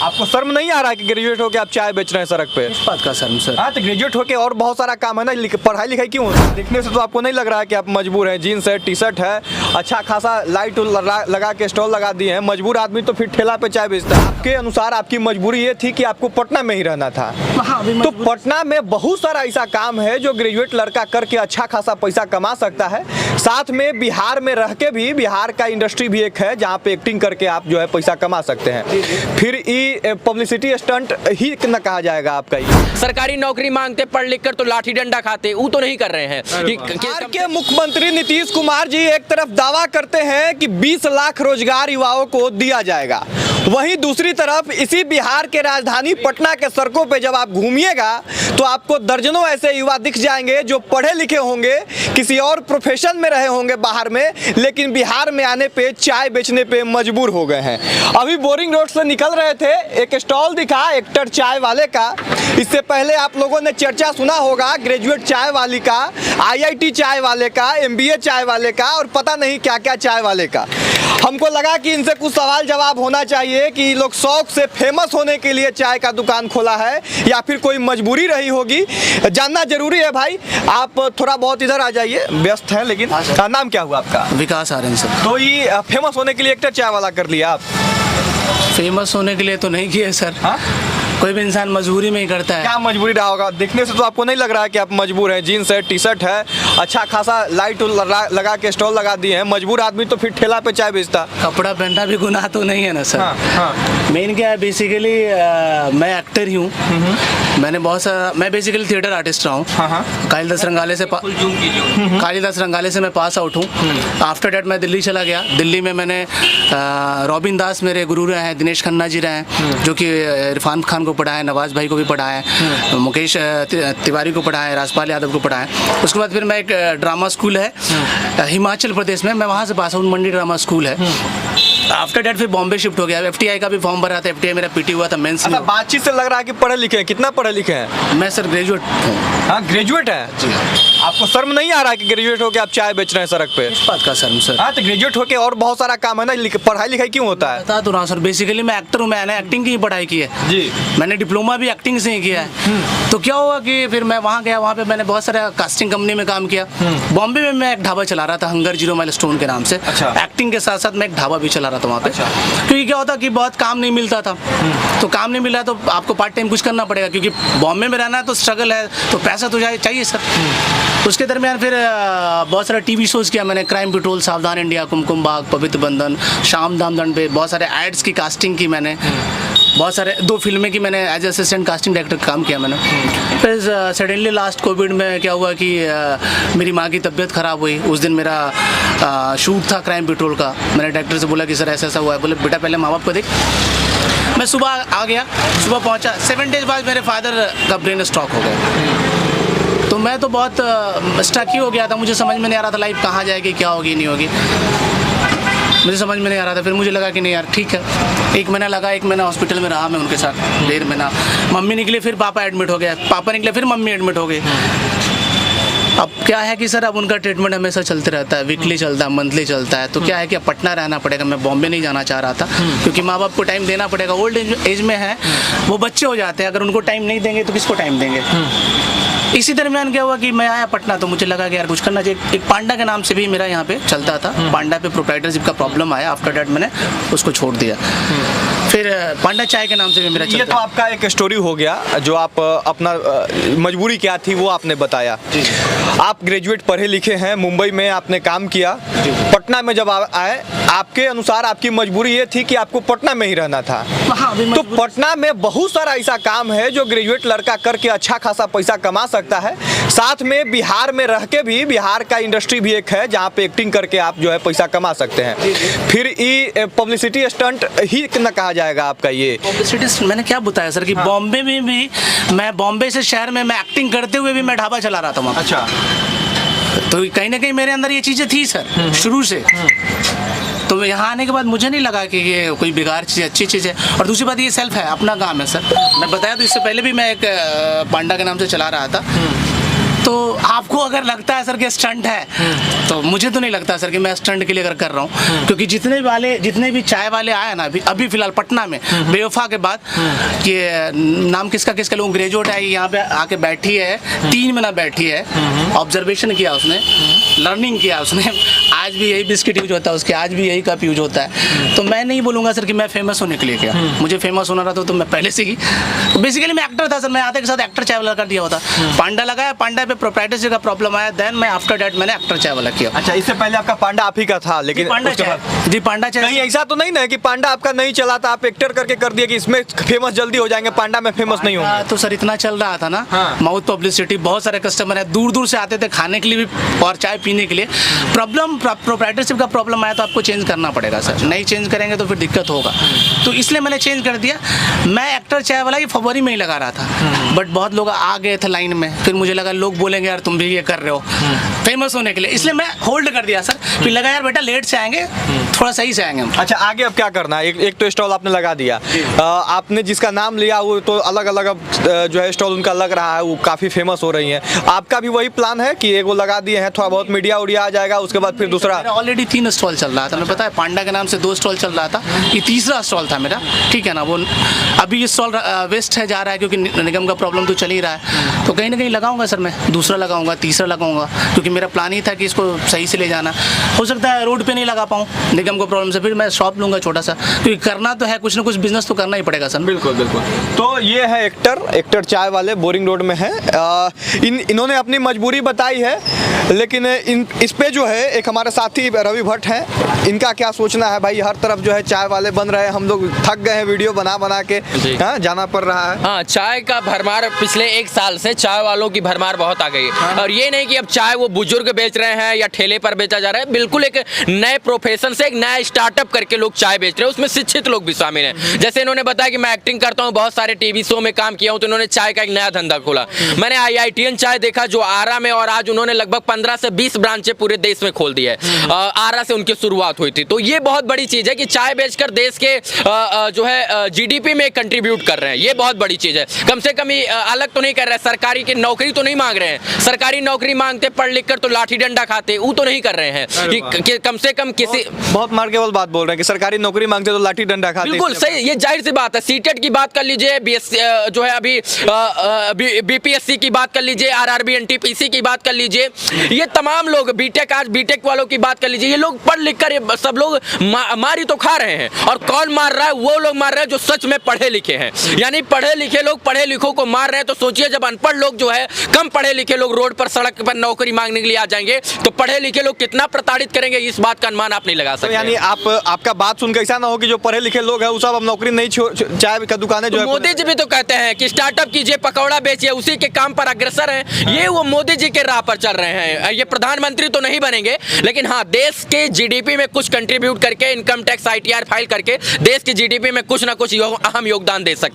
आपको शर्म नहीं आ रहा है कि ग्रेजुएट होकर आप चाय बेच रहे हैं सड़क पे? इस बात का शर्म सर? हाँ, तो ग्रेजुएट होके और बहुत सारा काम है ना, पढ़ाई लिखाई क्यों होती है? देखने से तो आपको नहीं लग रहा है कि आप मजबूर हैं? जीन्स है, टी शर्ट है, अच्छा खासा लाइट लगा के स्टॉल लगा दिए हैं। मजबूर आदमी तो फिर ठेला पे चाय बेचता है। आपके अनुसार आपकी मजबूरी ये थी कि आपको पटना में ही रहना था। तो पटना में बहुत सारा ऐसा काम है जो ग्रेजुएट लड़का करके अच्छा खासा पैसा कमा सकता है। साथ में बिहार में रह के भी, बिहार का इंडस्ट्री भी एक है जहाँ पे एक्टिंग करके आप जो है पैसा कमा सकते हैं। फिर ये पब्लिसिटी स्टंट ही न कहा जाएगा आपका। ये सरकारी नौकरी मांगते, पढ़ लिख कर तो लाठी डंडा खाते, वो तो नहीं कर रहे हैं। बिहार के मुख्यमंत्री नीतीश कुमार जी एक तरफ दावा करते हैं कि 20 लाख रोजगार युवाओं को दिया जाएगा, वहीं दूसरी तरफ इसी बिहार के राजधानी पटना के सड़कों पे जब आप घूमिएगा तो आपको दर्जनों ऐसे युवा दिख जाएंगे जो पढ़े लिखे होंगे, किसी और प्रोफेशन में रहे होंगे बाहर में, लेकिन बिहार में आने पे चाय बेचने पे मजबूर हो गए हैं। अभी बोरिंग रोड से निकल रहे थे, एक स्टॉल दिखा एक्टर चाय वाले का। इससे पहले आप लोगों ने चर्चा सुना होगा ग्रेजुएट चाय वाली का, IIT चाय वाले का, MBA चाय वाले का और पता नहीं क्या क्या चाय वाले का। हमको लगा कि इनसे कुछ सवाल जवाब होना चाहिए कि लोग शौक से फेमस होने के लिए चाय का दुकान खोला है या फिर कोई मजबूरी रही होगी, जानना जरूरी है। भाई आप थोड़ा बहुत इधर आ जाइए, व्यस्त हैं लेकिन। नाम क्या हुआ आपका? विकास आर्यन सर। तो ये फेमस होने के लिए एक्टर चाय वाला कर लिया आप? फेमस होने के लिए तो नहीं किया सर। हाँ? कोई भी इंसान मजबूरी में ही करता है। क्या मजबूरी रहा होगा? देखने से तो आपको नहीं लग रहा है कि आप मजबूर हैं। जीन्स है, टी शर्ट है, अच्छा खासा लाइट लगा के स्टॉल लगा दिए हैं। मजबूर आदमी तो फिर ठेला पे चाय बेचता। कपड़ा पहनना भी गुनाह तो नहीं है ना सर? हाँ। मेन क्या है, बेसिकली मैं एक्टर ही हूँ। मैंने बहुत सारा, मैं बेसिकली थिएटर आर्टिस्ट रहा हूँ। कालिदास रंगाले से मैं पास आउट हूँ। आफ्टर डेट मैं दिल्ली चला गया। दिल्ली में मैंने रॉबिन दास मेरे गुरु रहे हैं, दिनेश खन्ना जी रहे हैं जो कि इरफान खान को पढ़ाए, नवाज भाई को भी पढ़ाए, मुकेश तिवारी को पढ़ाए, राजपाल यादव को पढ़ाए। उसके बाद फिर मैं एक ड्रामा स्कूल है हिमाचल प्रदेश में, मैं वहाँ से पास आउट, मंडी ड्रामा स्कूल है। आफ्टर डेट फिर बॉम्बे शिफ्ट हो गया। FTI का भी फॉर्म भरा था, FTI मेरा PT हुआ था मेंस में। बातचीत से लग रहा है कि पढ़े लिखे हैं। कितना पढ़े लिखे हैं? मैं सर ग्रेजुएट हूँ। हाँ, ग्रेजुएट है जी। आपको शर्म नहीं आ रहा है कि ग्रेजुएट होकर आप चाय बेच रहे हैं सड़क पे? इस बात का शर्म सर? हाँ, तो ग्रेजुएट होके और बहुत सारा काम है ना, पढ़ाई लिखाई क्यों होता है? बता तो रहा हूँ सर, बेसिकली मैं एक्टर हूँ। मैंने एक्टिंग की पढ़ाई की है जी। मैंने डिप्लोमा भी एक्टिंग से ही किया है। तो क्या हुआ कि फिर मैं वहाँ गया, वहाँ पे मैंने बहुत सारा कास्टिंग कंपनी में काम किया। बॉम्बे में मैं एक ढाबा चला रहा था, हंगर 0 माइल स्टोन के नाम से। अच्छा। एक्टिंग के साथ साथ मैं एक ढाबा भी चला रहा था वहाँ पे। अच्छा। क्योंकि क्या होता कि बहुत काम नहीं मिलता था। तो काम नहीं मिला तो आपको पार्ट टाइम कुछ करना पड़ेगा, क्योंकि बॉम्बे में रहना है तो स्ट्रगल है, तो पैसा तो चाहिए सर। उसके दरमियान फिर बहुत सारा TV शोज़ किया मैंने, क्राइम पेट्रोल, सावधान इंडिया, कुमकुम बाग, पवित्र बंधन, शाम दाम दंड पे बहुत सारे एड्स की कास्टिंग की मैंने। बहुत सारे 2 फिल्में की मैंने एज असिस्टेंट कास्टिंग डायरेक्टर काम किया मैंने। फिर सडनली लास्ट कोविड में क्या हुआ कि मेरी माँ की तबीयत ख़राब हुई। उस दिन मेरा शूट था क्राइम पेट्रोल का। मैंने डायरेक्टर से बोला कि सर ऐसा ऐसा हुआ है। बोले बेटा पहले माँ बाप को देख। मैं सुबह आ गया, सुबह पहुँचा, 7 डेज बाद मेरे फादर का ब्रेन स्ट्रोक हो गया। तो मैं तो बहुत स्टक ही हो गया था। मुझे समझ में नहीं आ रहा था लाइफ कहाँ जाएगी, क्या होगी नहीं होगी, मुझे समझ में नहीं आ रहा था। फिर मुझे लगा कि नहीं यार ठीक है। 1 महीना लगा, 1 महीना हॉस्पिटल में रहा मैं उनके साथ, 1.5 महीना। मम्मी निकली फिर पापा एडमिट हो गया, पापा निकले फिर मम्मी एडमिट हो गई। अब क्या है कि सर अब उनका ट्रीटमेंट हमेशा चलते रहता है, वीकली चलता है, मंथली चलता है। तो क्या है कि अब पटना रहना पड़ेगा। मैं बॉम्बे नहीं जाना चाह रहा था क्योंकि माँ बाप को टाइम देना पड़ेगा। ओल्ड एज में है, वो बच्चे हो जाते हैं, अगर उनको टाइम नहीं देंगे तो किसको टाइम देंगे। इसी दरमियान क्या हुआ कि मैं आया पटना, तो मुझे लगा कि यार कुछ करना चाहिए। एक पांडा के नाम से भी मेरा यहाँ पे चलता था। पांडा पे प्रोप्राइटरशिप का प्रॉब्लम आया, आफ्टर डेट मैंने उसको छोड़ दिया। फिर पांडा चाय के नाम से भी मेरा चलता। ये तो आपका एक स्टोरी हो गया, जो आप अपना मजबूरी क्या थी वो आपने बताया। आप ग्रेजुएट पढ़े लिखे हैं, मुंबई में आपने काम किया। पटना में जब आए, आपके अनुसार आपकी मजबूरी ये थी कि आपको पटना में ही रहना था। तो पटना में बहुत सारा ऐसा काम है जो ग्रेजुएट लड़का करके अच्छा खासा पैसा कमा सकता है। साथ में बिहार में रह के भी, बिहार का इंडस्ट्री भी एक है जहाँ पे एक्टिंग करके आप जो है पैसा कमा सकते हैं। फिर ये पब्लिसिटी स्टंट ही न कहा जाएगा आपका? ये पब्लिसिटी मैंने क्या बताया सर कि बॉम्बे में भी मैं, बॉम्बे से शहर में मैं एक्टिंग करते हुए भी मैं ढाबा चला रहा था वहाँ। अच्छा। तो कहीं ना कहीं मेरे अंदर ये चीज़ें थी सर शुरू से। तो यहाँ आने के बाद मुझे नहीं लगा कि ये कोई बेकार चीज़, अच्छी चीज़ है। और दूसरी बात ये सेल्फ है, अपना काम है सर। मैं बताया तो इससे पहले भी मैं एक पांडा के नाम से चला रहा था। तो आपको अगर लगता है सर कि स्टंट है, तो मुझे तो नहीं लगता सर कि मैं स्टंट के लिए अगर कर रहा हूँ, क्योंकि जितने भी चाय वाले आए ना अभी फिलहाल पटना में बेवफा के बाद, कि नाम किसका लोग ग्रेजुएट है, यहाँ पे आके बैठी है 3 महीना बैठी है, ऑब्जर्वेशन किया उसने, लर्निंग किया उसने, आज भी यही बिस्किट यूज होता है उसके, आज भी यही कप यूज होता है। तो मैं नहीं बोलूँगा सर कि मैं फेमस होने के लिए किया, मुझे फेमस होना रहा तो मैं पहले से ही, बेसिकली मैं एक्टर था सर, मैं आते के साथ एक्टर चाय वाला कर दिया होता। पांडा लगाया, पांडा पे प्रोप्राइटरशिप का प्रॉब्लम आया, देन मैं आफ्टर दैट मैंने एक्टर चाय वाला किया। अच्छा, इससे पहले आपका पांडा आप ही का था, लेकिन पांडा उसके बाद चाय, जी पांडा चाय। कहीं ऐसा तो नहीं ना है कि पांडा आपका नहीं चला था, आप एक्टर करके कर दिया कि इसमें फेमस जल्दी हो जाएंगे, पांडा में फेमस नहीं होंगे? तो सर इतना चल रहा था ना, माउथ पब्लिसिटी, बहुत सारे कस्टमर है, दूर दूर से आते थे खाने के लिए भी और चाय पीने के लिए। प्रॉब्लम प्रोप्राइटरशिप का प्रॉब्लम आया तो आपको चेंज करना पड़ेगा सर, नहीं चेंज करेंगे तो फिर दिक्कत होगा, तो इसलिए मैंने चेंज कर दिया। मैं एक्टर चाय वाला ये फरवरी में ही लगा रहा था, बट बहुत लोग आ गए थे लाइन में, फिर मुझे लगा लोग बोलेंगे यार तुम भी ये कर रहे हो फेमस होने के लिए, इसलिए मैं होल्ड कर दिया सर। फिर लगा यार बेटा लेट से आएंगे, थोड़ा सही से आएंगे हम। अच्छा, आगे अब क्या करना है? एक तो स्टॉल आपने लगा दिया, आपने जिसका नाम लिया वो तो अलग अलग अब जो है स्टॉल उनका लग रहा है, वो काफ़ी फेमस हो रही हैं, आपका भी वही प्लान है कि एक वो लगा दिए हैं, थोड़ा बहुत मीडिया उडिया आ जाएगा, उसके बाद फिर दूसरा? ऑलरेडी 3 स्टॉल चल रहा था, मैं पता है पांडा के नाम से 2 स्टॉल चल रहा था, ये तीसरा स्टॉल था मेरा, ठीक है ना। वो अभी ये स्टॉल वेस्ट है जा रहा है, क्योंकि निगम का प्रॉब्लम तो चल ही रहा है, तो कहीं ना कहीं लगाऊंगा सर, मैं दूसरा लगाऊंगा, तीसरा लगाऊंगा, क्योंकि मेरा प्लान ही था कि इसको सही से ले जाना। हो सकता है रोड पे नहीं लगा पाऊँ निगम को प्रॉब्लम से, फिर मैं शॉप लूंगा छोटा सा, क्योंकि करना तो है, कुछ ना कुछ बिजनेस तो करना ही पड़ेगा सर। बिल्कुल बिल्कुल। तो ये है एक्टर चाय वाले, बोरिंग रोड में है। इन्होंने अपनी मजबूरी बताई है, लेकिन इस पे जो है एक हमारे साथी रवि भट्ट हैं, इनका क्या सोचना है भाई? हर तरफ जो है चाय वाले बन रहे हैं, हम लोग थक गए हैं वीडियो बना के, हाँ जाना पड़ रहा है। हाँ, चाय का भरमार पिछले 1 साल से चाय वालों की भरमार बहुत आ गई है। और ये नहीं कि अब चाय वो बुजुर्ग बेच रहे हैं या ठेले पर बेचा जा रहा है, बिल्कुल एक नए प्रोफेशन से एक नया स्टार्टअप करके लोग चाय बेच रहे हैं, उसमें शिक्षित लोग भी शामिल हैं। जैसे इन्होंने बताया कि मैं एक्टिंग करता हूँ, बहुत सारे टीवी शो में काम किया हूँ, तो इन्होंने चाय का एक नया धंधा खोला। मैंने IITN चाय देखा जो आरा में, और आज उन्होंने लगभग 15 से 20 ब्रांचें पूरे देश में खोल दी है। आरा से उनकी शुरुआत हुई थी, तो ये बहुत बड़ी चीज है कि चाय बेचकर देश के जो है GDP में कंट्रीब्यूट कर रहे हैं, ये बहुत बड़ी चीज है। कम से कम अलग तो नहीं कर रहे हैं, सरकारी की नौकरी तो नहीं मांग रहे हैं, सरकारी नौकरी मांगते पढ़ लिख कर तो लाठी डंडा खाते, वो तो नहीं कर रहे हैं कि कम से कम किसी बहुत मार्केबल बात बोल रहे हैं कि सरकारी नौकरी मांगते तो लाठी डंडा खाते। बिल्कुल सही, ये जाहिर सी बात है। सीटेट की बात कर लीजिए, जो है अभी BPSC की बात कर लीजिए, RRB NTPC की बात कर लीजिए, ये तमाम लोग आज बीटेक वालों की बात कर लीजिए, ये लोग पढ़ लिख कर सब लोग मारी तो खा रहे हैं। और कौन मार रहा है? वो लोग मार रहे हैं जो सच में पढ़े लिखे हैं, यानी पढ़े लिखे लोग पढ़े लिखों को मार रहे हैं। तो सोचिए जब अनपढ़ लोग जो है, कम पढ़े लिखे लोग रोड पर सड़क पर नौकरी मांगने के लिए आ जाएंगे, तो पढ़े लिखे लोग कितना प्रताड़ित करेंगे, इस बात का अनुमान आप नहीं लगा सकते। तो यानी आपका बात सुनकर ऐसा ना हो कि जो पढ़े लिखे लोग हैं वो सब अब नौकरी नहीं चाय का दुकानें जो है। मोदी जी भी तो कहते हैं कि स्टार्टअप कीजिए, पकौड़ा बेचिए, उसी के काम पर अग्रसर हैं। ये वो मोदी जी के राह पर चल रहे हैं। ये प्रधानमंत्री तो नहीं बनेंगे, लेकिन हाँ देश के GDP में कुछ कंट्रीब्यूट करके, इनकम टैक्स ITR फाइल करके देश की GDP में कुछ ना कुछ अहम योगदान दे सकते हैं।